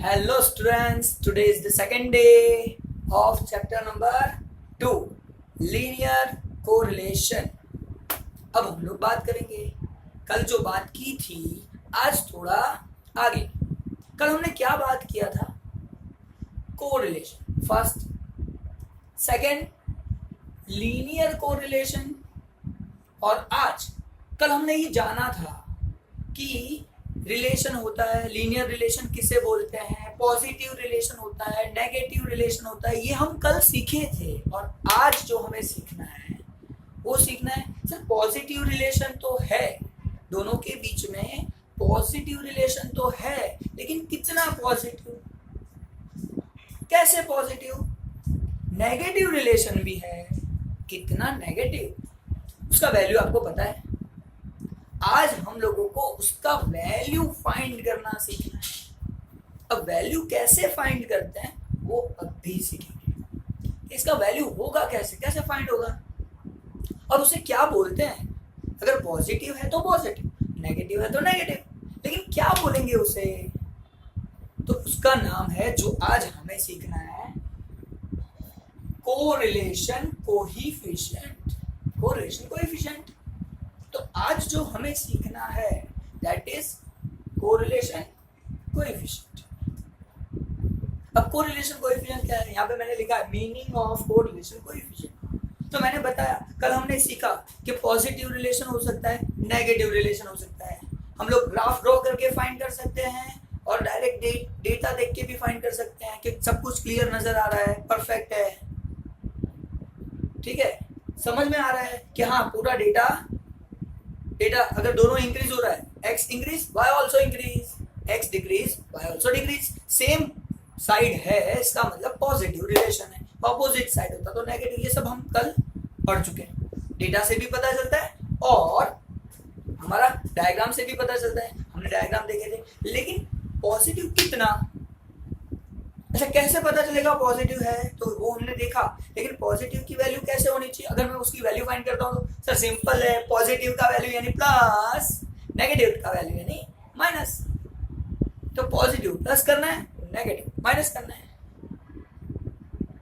Hello students, today is the second day of chapter number 2 linear correlation। अब हम लोग बात करेंगे कल जो बात की थी आज थोड़ा आगे। कल हमने क्या बात किया था? Correlation first, second linear correlation, और आज कल हमने ये जाना था कि रिलेशन होता है, लीनियर रिलेशन किसे बोलते हैं, पॉजिटिव रिलेशन होता है, नेगेटिव रिलेशन होता है, ये हम कल सीखे थे। और आज जो हमें सीखना है वो सीखना है सर पॉजिटिव रिलेशन तो है, दोनों के बीच में पॉजिटिव रिलेशन तो है, लेकिन कितना पॉजिटिव, कैसे पॉजिटिव। नेगेटिव रिलेशन भी है, कितना नेगेटिव, उसका वैल्यू आपको पता है। आज हम लोगों को उसका वैल्यू फाइंड करना सीखना है। अब वैल्यू कैसे फाइंड करते हैं वो अभी सीखेंगे। इसका वैल्यू होगा कैसे, कैसे फाइंड होगा, और उसे क्या बोलते हैं। अगर पॉजिटिव है तो पॉजिटिव, नेगेटिव है तो नेगेटिव, लेकिन क्या बोलेंगे उसे, तो उसका नाम है जो आज हमें सीखना है कोरिलेशन कोएफिशिएंट। कोरिलेशन कोएफिशिएंट तो आज जो हमें सीखना है दैट इज कोरिलेशन कोएफिशिएंट। अब कोरिलेशन कोएफिशिएंट क्या है, यहाँ पे मैंने लिखा है मीनिंग ऑफ कोरिलेशन कोएफिशिएंट। तो मैंने बताया कल हमने सीखा कि पॉजिटिव रिलेशन हो सकता है, नेगेटिव रिलेशन हो सकता है। हम लोग ग्राफ ड्रॉ करके फाइंड कर सकते हैं और डायरेक्ट डेटा देख के भी फाइंड कर सकते हैं कि सब कुछ क्लियर नजर आ रहा है, परफेक्ट है, ठीक है, समझ में आ रहा है कि हाँ पूरा डेटा अगर दोनों इंक्रीज हो रहा है, x increase y also increase, x decrease y also decrease, same side है, इसका मतलब पॉजिटिव रिलेशन है। ऑपोजिट साइड होता तो नेगेटिव। ये सब हम कल पढ़ चुके हैं, डेटा से भी पता चलता है और हमारा डायग्राम से भी पता चलता है, हमने डायग्राम देखे थे। लेकिन पॉजिटिव कितना, अच्छा कैसे पता चलेगा पॉजिटिव है, तो वो हमने देखा। लेकिन पॉजिटिव की वैल्यू कैसे होनी चाहिए, अगर मैं उसकी वैल्यू फाइंड करता हूँ तो सर सिंपल है, पॉजिटिव का वैल्यू यानी प्लस, नेगेटिव का वैल्यू यानी माइनस। तो पॉजिटिव प्लस करना है, नेगेटिव माइनस करना है,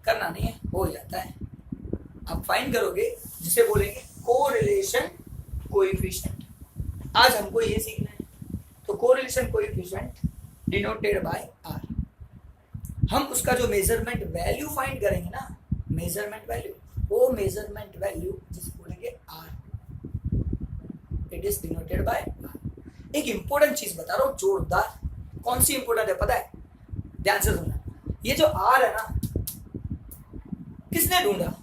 करना नहीं है, हो जाता है। आप फाइंड करोगे जिसे बोलेंगे कोरिलेशन कोएफिशिएंट। आज हमको ये सीखना है। तो correlation coefficient denoted by R. हम उसका जो मेजरमेंट वैल्यू फाइंड करेंगे ना, मेजरमेंट वैल्यू, वो मेजरमेंट वैल्यू जिसे बोलेंगे R, it is denoted by R. एक इंपॉर्टेंट चीज बता रहा हूं, जोरदार। कौन सी इंपॉर्टेंट है पता है, ध्यान से सुनना। ये जो आर है ना, किसने ढूंढा,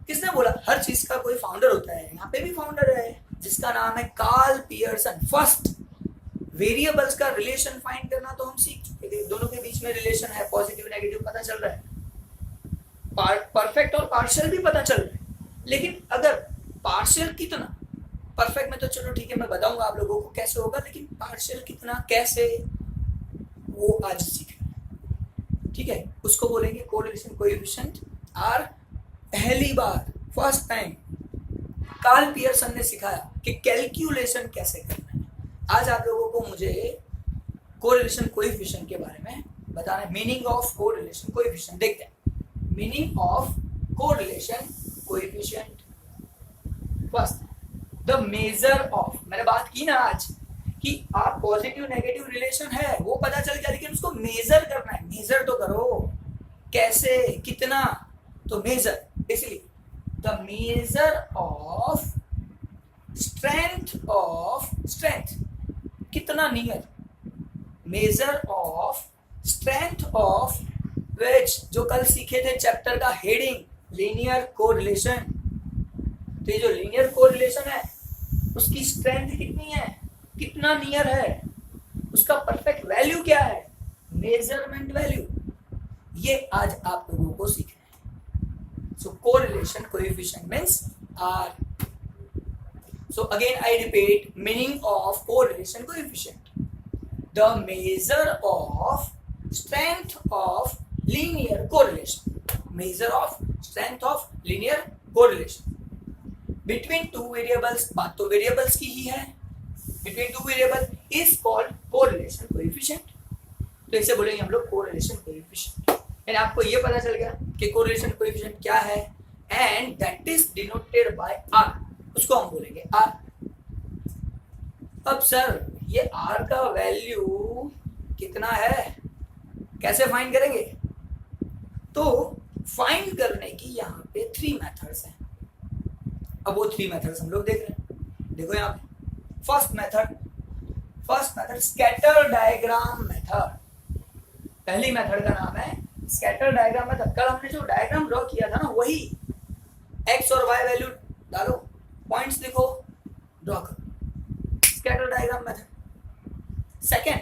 किसने बोला, हर चीज का कोई फाउंडर होता है, यहाँ पे भी फाउंडर है जिसका नाम है कार्ल पियर्सन। फर्स्ट वेरिएबल्स का रिलेशन फाइंड करना तो हम सीख चुके थे, दोनों के बीच में रिलेशन है, पॉजिटिव नेगेटिव पता चल रहा है, परफेक्ट और पार्शियल भी पता चल रहा है। लेकिन अगर पार्शियल कितना, परफेक्ट में तो चलो ठीक है मैं बताऊंगा आप लोगों को कैसे होगा, लेकिन पार्शियल कितना कैसे, वो आज सीखना, ठीक है। उसको बोलेंगे कोरिलेशन कोएफिशिएंट आर। पहली बार फर्स्ट टाइम कार्ल पियर्सन ने सिखाया कि कैलकुलेशन कैसे करना है। आज आप लोगों को मुझे कोरिलेशन कोएफिशिएंट के बारे में बताना है, मीनिंग ऑफ कोरिलेशन कोएफिशिएंट। देखते हैं meaning of correlation coefficient. First, the measure of, मैंने बात की ना आज कि आप पॉजिटिव नेगेटिव रिलेशन है वो पता चल गया, लेकिन उसको मेजर करना है। मेजर तो करो, कैसे, कितना, तो मेजर, इसलिए द मेजर ऑफ स्ट्रेंथ, कितना near, measure of strength of which, जो कल सीखे थे चैप्टर का हेडिंग लीनियर कोरिलेशन। तो ये जो लीनियर कोरिलेशन है उसकी स्ट्रेंथ कितनी है, कितना नियर है, उसका परफेक्ट वैल्यू क्या है, मेजरमेंट वैल्यू, ये आज आप लोगों को सीखना है। So correlation coefficient means R. So again I repeat meaning of correlation coefficient. The measure of strength of linear correlation. Measure of strength of linear correlation. Between two variables, बात तो variables की ही है, between two variables is called correlation coefficient. तो इसे बोलेंगे हम लोग correlation coefficient. यानी आपको ये पता चल गया कि कोरिलेशन कोएफिशिएंट क्या है, and that is denoted by R, उसको हम बोलेंगे आर। अब सर ये आर का वैल्यू कितना है, कैसे फाइंड करेंगे? तो फाइंड करने की यहाँ पे 3 मेथड्स हैं। अब वो 3 मेथड्स हम लोग देख रहे हैं। देखो यहाँ पे first method scatter diagram method. पहली मेथड का नाम है स्कैटर डायग्राम मेथड। कल हमने जो डायग्राम ड्रॉ किया था ना, वही एक्स और वाई वैल्यू डालो, पॉइंट्स लिखो, ड्रॉ करो, scatter diagram method. Second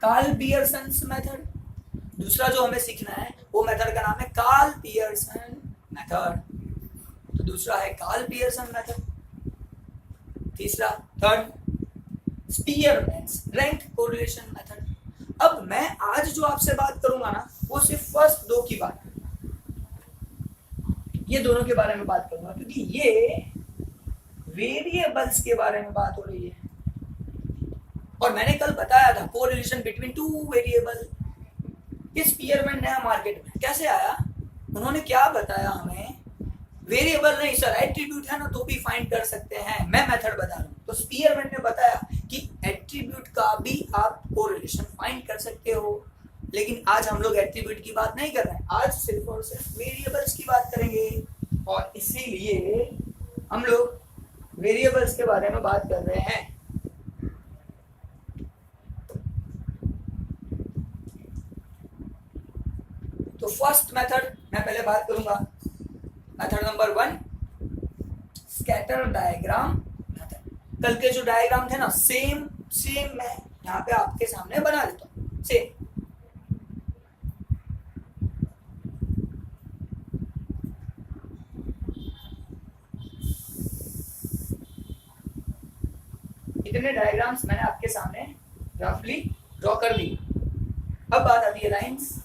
Karl Pearson method. दूसरा जो हमें सीखना है वो मेथड का नाम है कार्ल पियर्सन मेथड। तो दूसरा है कार्ल पियर्सन मेथड। तीसरा थर्ड स्पीयरमैन्स रैंक कोरिलेशन मेथड। अब मैं आज जो आपसे बात करूंगा ना, वो सिर्फ फर्स्ट 2 की बात, ये दोनों के बारे में बात करूंगा, क्योंकि ये वेरिएबल्स के बारे में बात हो रही है। और मैंने कल बताया था कोरिलेशन बिटवीन 2 वेरिएबल। ये स्पीयरमैन नया मार्केट में कैसे आया, उन्होंने क्या बताया हमें, वेरिएबल नहीं सर एट्रीब्यूट है ना तो भी फाइंड कर सकते हैं, मैं मेथड बता रहा हूं। तो स्पीयरमैन ने बताया कि एट्रीब्यूट का भी आप कोरिलेशन फाइंड कर सकते हो। लेकिन आज हम लोग एट्रीब्यूट की बात नहीं कर रहे हैं, आज सिर्फ और सिर्फ वेरिएबल्स की बात करेंगे। और इसीलिए हम लोग वेरिएबल्स के बारे में बात कर रहे हैं। तो फर्स्ट मेथड मैं पहले बात करूंगा, method number 1 scatter diagram method. कल के जो डायग्राम थे ना, सेम मैं यहाँ पे आपके सामने बना देता हूँ, सेम। इतने डायग्राम्स मैंने आपके सामने रफली ड्रॉ कर दी। अब बात आती है लाइंस।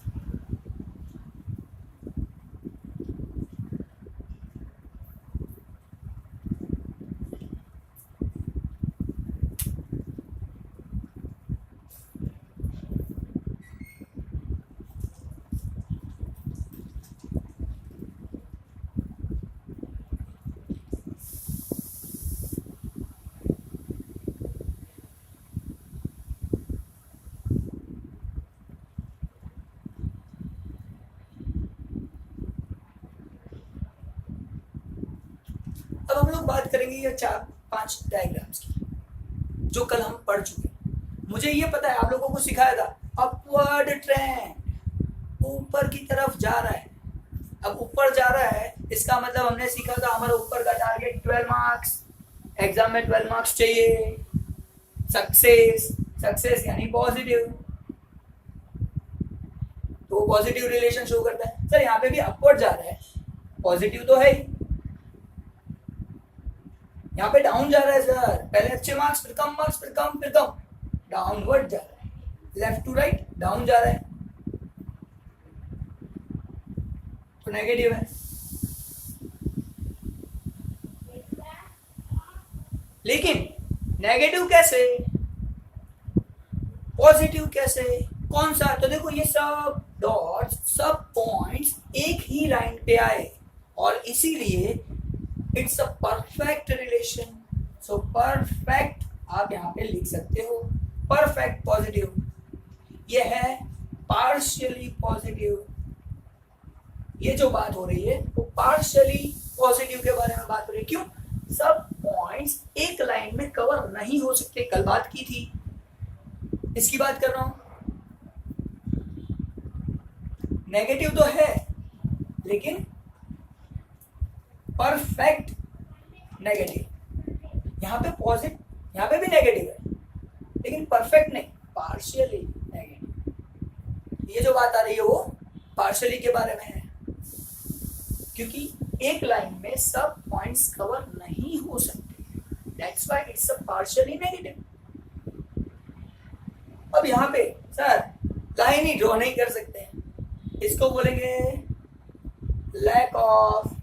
अब हम लोग बात करेंगे ये 4-5 डायग्राम्स की जो कल हम पढ़ चुके हैं। मुझे ये पता है आप लोगों को सिखाया था अपवर्ड ट्रेंड, ऊपर की तरफ जा रहा है। अब ऊपर जा रहा है इसका मतलब हमने सीखा था हमारा ऊपर का टारगेट 12 मार्क्स, एग्जाम में 12 मार्क्स चाहिए, सक्सेस यानी पॉजिटिव, तो पॉजिटिव रिलेशन शो करता है। सर यहाँ पे भी अपवर्ड जा रहा है, पॉजिटिव तो है ही। यहाँ पे डाउन जा रहा है सर, पहले अच्छे मार्क्स, फिर कम मार्क्स, फिर कम, डाउनवर्ड जा रहा है, लेफ्ट टू राइट डाउन जा रहा है, तो नेगेटिव है। लेकिन नेगेटिव कैसे, पॉजिटिव कैसे, कौन सा? तो देखो ये सब डॉट्स, सब पॉइंट्स एक ही लाइन पे आए, और इसीलिए it's a perfect relation. So perfect आप यहाँ पे लिख सकते हो, परफेक्ट पॉजिटिव। ये है पार्शियली पॉजिटिव। ये जो बात हो रही है वो पार्शियली पॉजिटिव के बारे में बात हो रही है। क्यों? सब पॉइंट्स एक लाइन में कवर नहीं हो सकते, कल बात की थी, इसकी बात कर रहा हूं। नेगेटिव तो है लेकिन परफेक्ट नेगेटिव। यहाँ पे पॉजिटिव, यहाँ पे भी नेगेटिव है लेकिन परफेक्ट नहीं, पार्शियली नेगेटिव। ये जो बात आ रही है वो पार्शियली के बारे में है, क्योंकि एक लाइन में सब पॉइंट्स कवर नहीं हो सकते, that's why it's a partially negative. अब यहाँ पे सर लाइन ही ड्रॉ नहीं कर सकते हैं, इसको बोलेंगे लैक ऑफ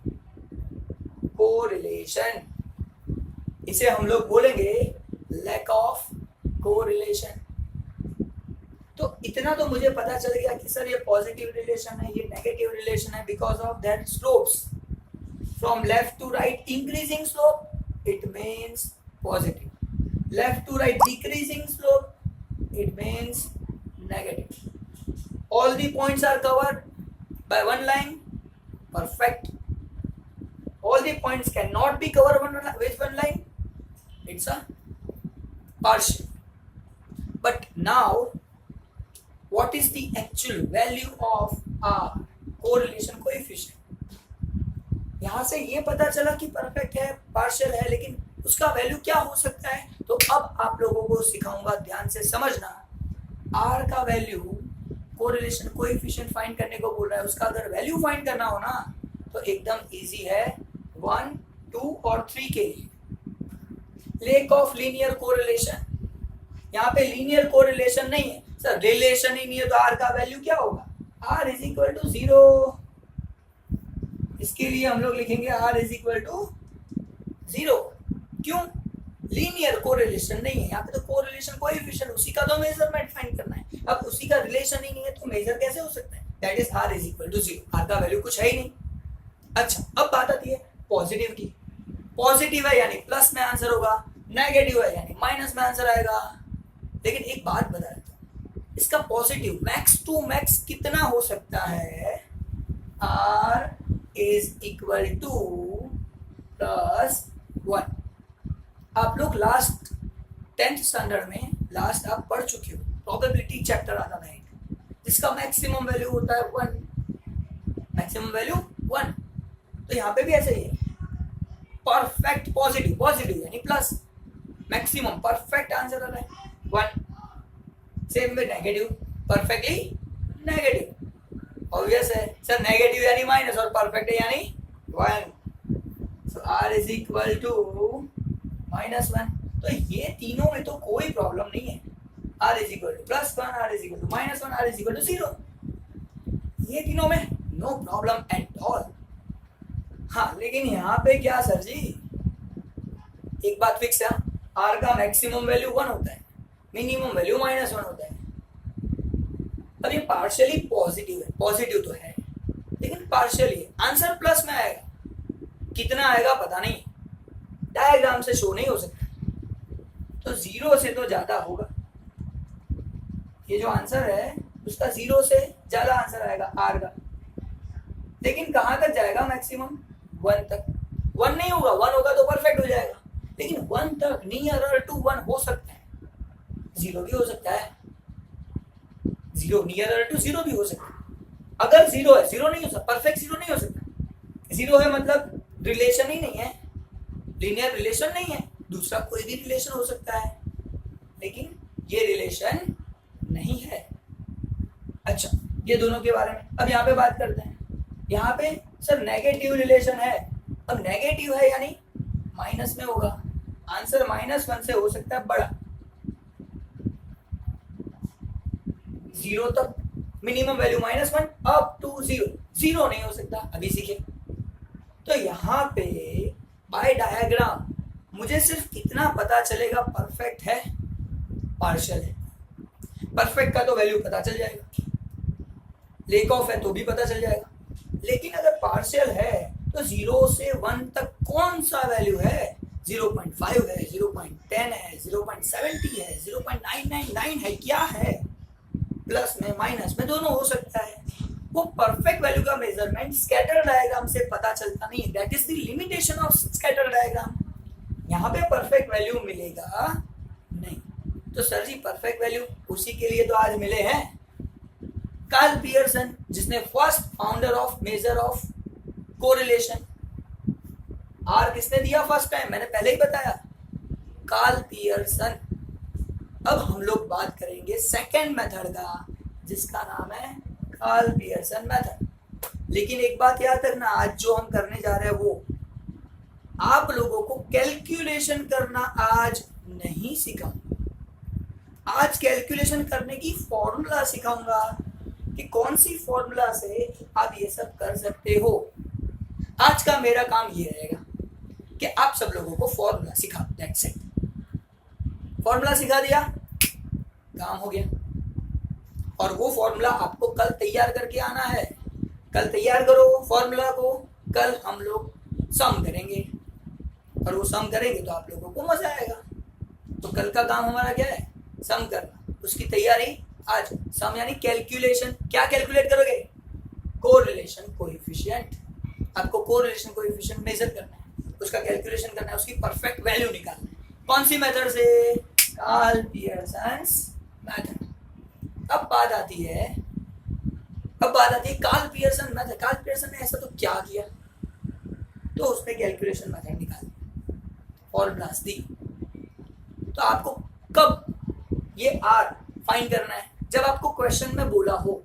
कोरिलेशन। इसे हम लोग बोलेंगे लैक ऑफ कोरिलेशन। तो इतना तो मुझे पता चल गया कि सर ये पॉजिटिव रिलेशन है, ये नेगेटिव रिलेशन है, because of that slopes from left to right increasing slope it means positive, left to right decreasing slope it means negative. All the points are covered by one line, perfect. All the points cannot be covered with one line, it's a partial. But now what is the actual value of R correlation coefficient? यहाँ से ये पता चला कि perfect है, partial है, लेकिन उसका वैल्यू क्या हो सकता है. तो अब आप लोगों को सिखाऊंगा, ध्यान से समझना. R का वैल्यू कोरिलेशन कोएफिशिएंट फाइंड करने को बोल रहा है, उसका अगर वैल्यू फाइंड करना हो ना तो एकदम इजी है 1, 2 और 3 के लिए. लेक ऑफ लीनियर कोरिलेशन, यहाँ पे लीनियर कोरिलेशन नहीं है सर, रिलेशन ही नहीं है, तो आर का वैल्यू क्या होगा, आर इज इक्वल टू 0. इसके लिए हम लोग लिखेंगे आर इज इक्वल टू 0. क्यों, लीनियर कोरिलेशन नहीं है यहाँ पे, तो कोरिलेशन कोएफिशिएंट उसी का तो मेजरमेंट फाइंड करना है. अब उसी का रिलेशन ही नहीं है तो मेजर कैसे हो सकता है, that is R is equal to 0. R का वैल्यू कुछ है ही नहीं. अच्छा, अब बात आती है पॉजिटिव की. पॉजिटिव है यानी प्लस में आंसर होगा, नेगेटिव है यानी माइनस में आंसर आएगा. लेकिन एक बात बता देता हूं, इसका पॉजिटिव मैक्स टू मैक्स कितना हो सकता है, R is equal to plus 1. आप लोग लास्ट 10th स्टैंडर्ड में लास्ट आप पढ़ चुके हो, प्रोबेबिलिटी चैप्टर आता था एक, जिसका मैक्सिमम वैल्यू होता है 1, मैक्सिमम वैल्यू 1. तो यहाँ पे भी ऐसा ही है, परफेक्ट पॉजिटिव, पॉजिटिव यानी प्लस, मैक्सिमम परफेक्ट आंसर आ रहा है 1. सेम में नेगेटिव, परफेक्टली नेगेटिव. ऑब्वियस है सर, नेगेटिव यानी माइनस और परफेक्ट है यानी 1. सो आर इज इक्वल टू -1. तो ये तीनों में तो कोई प्रॉब्लम नहीं है. R is equal to +1, R is equal to -1, R is equal to 0. ये तीनों में नो प्रॉब्लम एट ऑल. हाँ, लेकिन यहाँ पे क्या सर जी, एक बात फिक्स है, आर का मैक्सिमम वैल्यू 1 होता है, मिनिमम वैल्यू -1 होता है. अब ये पार्शियली पॉजिटिव है, पॉजिटिव तो है लेकिन पार्शियली आंसर प्लस में आएगा, कितना आएगा पता नहीं, डायग्राम से शो नहीं हो सकता, तो 0 से तो ज्यादा होगा. ये जो आंसर है उसका 0 से ज्यादा आंसर आएगा आर का. लेकिन कहां तक जाएगा मैक्सिमम, 1 तक. 1 नहीं होगा, 1 होगा तो परफेक्ट हो जाएगा, लेकिन 1 तक नियर टू 1 हो सकता है, 0 भी हो सकता है, 0 नियर टू 0 भी हो सकता है. अगर 0 है, 0 नहीं हो सकता, परफेक्ट 0 नहीं हो सकता. 0 है मतलब रिलेशन ही नहीं है, लीनियर रिलेशन नहीं है, दूसरा कोई भी रिलेशन हो सकता है, लेकिन ये रिलेशन नहीं है. अच्छा, ये दोनों के बारे में अब यहाँ पे बात करते हैं. यहाँ पे सर नेगेटिव रिलेशन है, अब नेगेटिव है यानी माइनस में होगा, आंसर -1 से हो सकता है बड़ा, 0 तक मिनिमम वैल्यू -1 अप टू 0, 0 नहीं हो सकता. अभी सीखे. तो यहाँ पे बाय डायग्राम मुझे सिर्फ इतना पता चलेगा, परफेक्ट है, पार्शियल है. परफेक्ट का तो वैल्यू पता चल जाएगा, लेक ऑफ है तो भी पता चल जाएगा. लेकिन अगर पार्शियल है तो 0 से 1 तक कौन सा वैल्यू है, 0.5 है, 0.10 है, 0.70 है, 0.999 है, क्या है, प्लस में माइनस में दोनों हो सकता है. वो परफेक्ट वैल्यू का मेजरमेंट स्कैटर डायग्राम से पता चलता नहीं है, that is the limitation of scatter diagram. यहाँ पे परफेक्ट वैल्यू मिलेगा नहीं. तो सर जी परफेक्ट वैल्यू उसी के लिए तो आज मिले हैं, कार्ल पियर्सन, जिसने first founder of measure of correlation. R किसने दिया फर्स्ट टाइम, मैंने पहले ही बताया, कार्ल पियर्सन. अब हम लोग बात करेंगे सेकंड मेथड का, जिसका नाम है कार्ल पियर्सन मेथड. लेकिन एक बात याद रखना, आज जो हम करने जा रहे हैं वो आप लोगों को कैलकुलेशन करना आज नहीं सिखाऊंगा. आज कैलकुलेशन करने की फॉर्मूला सिखाऊंगा कि कौन सी फॉर्मूला से आप ये सब कर सकते हो. आज का मेरा काम ये रहेगा कि आप सब लोगों को फॉर्मूला सिखा, दैट्स इट. फॉर्मूला सिखा दिया, काम हो गया. और वो फॉर्मूला आपको कल तैयार करके आना है। कल तैयार करो फॉर्मूला को, कल हम लोग सम करेंगे और वो सम करेंगे तो आप लोगों को मजा आएगा। तो कल का काम हमारा क्या है, सम करना, उसकी तैयारी आज। सम यानी कैलकुलेशन, क्या कैलकुलेट करोगे, कोरिलेशन कोएफिशिएंट। आपको कोरिलेशन कोएफिशिएंट मेजर करना है, उसका कैलकुलेशन करना है, उसकी परफेक्ट वैल्यू निकालना है। कौन सी मेथड से, कार्ल पियर्सन्स मेथड। अब बात आती है Karl Pearson method. Karl Pearson ने ऐसा तो क्या किया, तो उसने कैलकुलेशन मेथड निकाली, फॉर्मूलाज दी। तो आपको कब ये आर फाइंड करना है, जब आपको क्वेश्चन में बोला हो।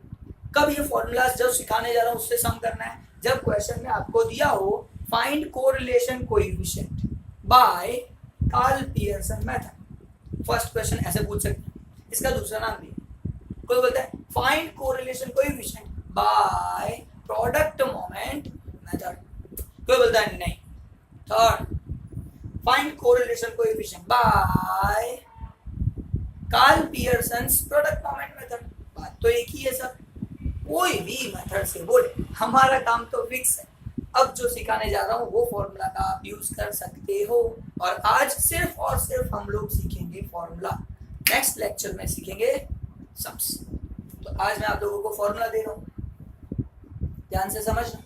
कब ये फॉर्मूलाज जब सिखाने जा रहा हूं उससे सम करना है, जब क्वेश्चन में आपको दिया हो find correlation coefficient by Karl Pearson method. First question ऐसे पूछ सकते हैं, इसका दूसरा नाम भी कोई बोलता है find correlation coefficient by product moment method, कोई बोलता है नहीं। Third, find correlation coefficient by Karl Pearson's product moment method. बात तो एक ही है सब, कोई भी मेथड से बोले, हमारा काम तो फिक्स है। अब जो सिखाने जा रहा हूँ वो फॉर्मूला का आप यूज कर सकते हो। और आज सिर्फ और सिर्फ हम लोग सीखेंगे फॉर्मूला, नेक्स्ट लेक्चर में सीखेंगे सम्स। तो आज मैं आप लोगों को फॉर्मूला दे रहा हूँ, ध्यान से समझना।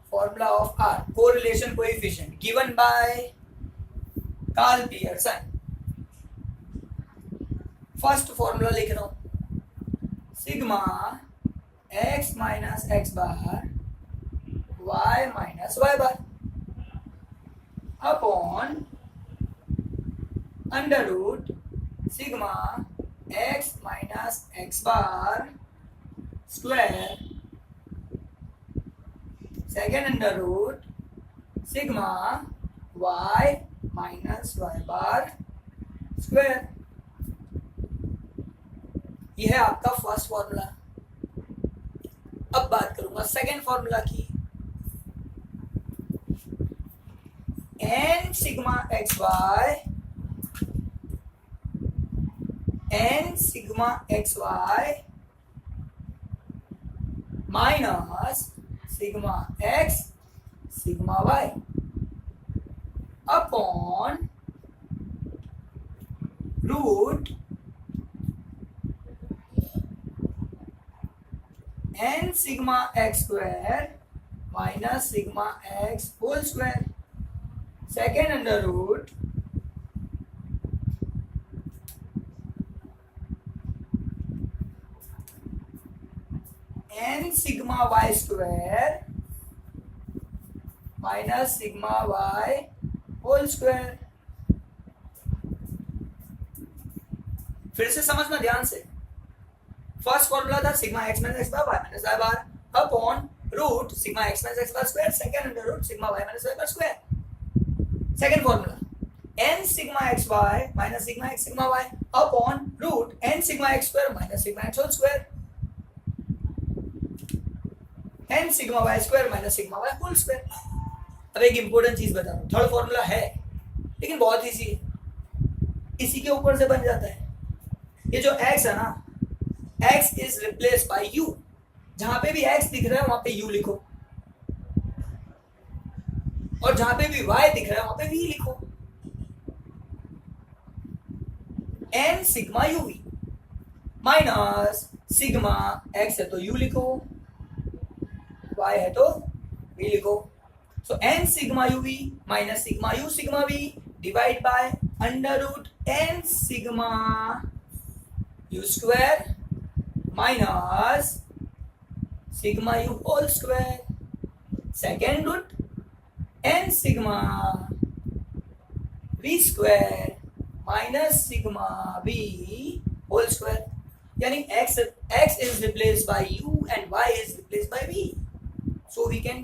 formula of R, correlation coefficient given by Carl Pearson। First formula लिख रहा हूं, sigma x minus X bar y minus Y bar upon under root sigma x minus X bar square second under root sigma y minus Y bar square. यह है आपका first formula. अब बात करूंगा second formula की, n sigma X Y minus sigma X sigma Y upon root n sigma X square minus sigma X whole square second under root n sigma Y square minus sigma Y whole square. फिर से समझना ध्यान से। First formula था sigma X minus X bar Y minus Y bar upon root sigma X minus X bar square second under root sigma Y minus Y bar square. Second formula n sigma X Y minus sigma X sigma Y upon root n sigma X square minus sigma X whole square n sigma Y square minus sigma Y whole square. अब एक important चीज बता रहा हूं, third formula है लेकिन बहुत easy है, इसी के ऊपर से बन जाता है। ये जो x है ना, x is replace by u। जहां पे भी x दिख रहा है वहां पे u लिखो, और जहां पे भी y दिख रहा है वहां पे v लिखो। n sigma uv minus sigma x है तो u लिखो, y है तो v लिखो। So n sigma uv minus sigma u sigma v divide by under root n sigma u square minus sigma u whole square second root n sigma v square minus sigma v whole square. यानी x is replaced by u and y is replaced by v, so we can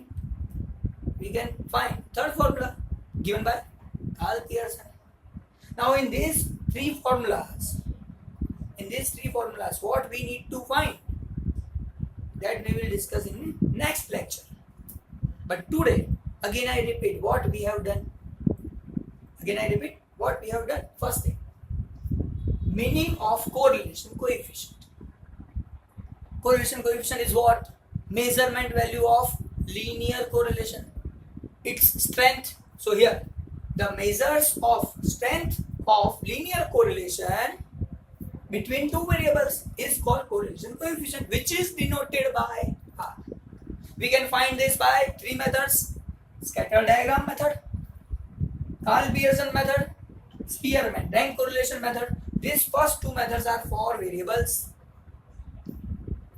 find third formula given by Carl Pearson. Now in these three formulas what we need to find, that we will discuss in next lecture. But today, again I repeat what we have done. First thing, meaning of correlation coefficient. Correlation coefficient is what? Measurement value of linear correlation. Its strength. So here, the measures of strength of linear correlation between two variables is called correlation coefficient, which is denoted by R. We can find this by three methods: scatter diagram method, Karl-Pearson method, Spearman-Rank correlation method. These first two methods are for variables.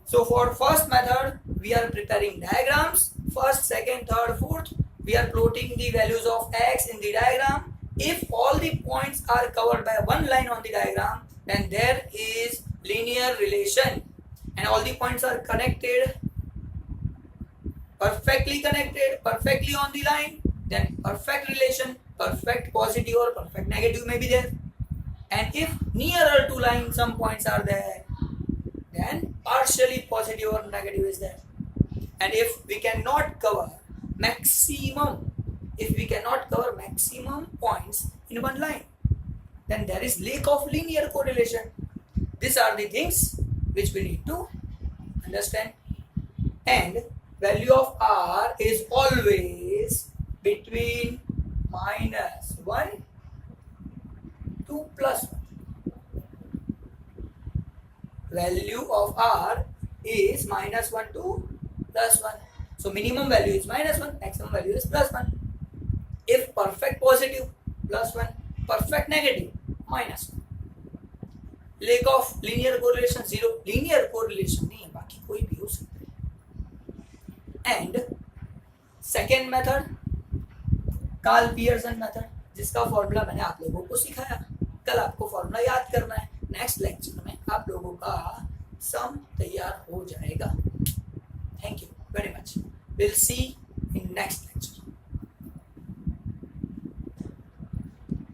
So for first method, we are preparing diagrams. First, second, third, fourth. We are plotting the values of x in the diagram. If all the points are covered by one line on the diagram, then there is linear relation, and all the points are connected, perfectly connected, perfectly on the line, then perfect relation, perfect positive or perfect negative may be there. And if nearer to line some points are there, then partially positive or negative is there. And if we cannot cover maximum points in one line, then there is lack of linear correlation. These are the things which we need to understand. And value of R is always between -1 to +1. Value of R is -1 to +1. So minimum value is -1, maximum value is +1. If perfect positive, +1, perfect negative, -1. Lack of linear correlation 0. Linear correlation नहीं है, बाकी कोई भी हो सकता है. And second method, Karl-Pearson method, जिसका formula मैंने आप लोगों को सिखाया. कल आपको फॉर्मूला याद करना है. नेक्स्ट लेक्चर में आप लोगों का सम तैयार हो जाएगा. Thank you very much. We'll see in next lecture.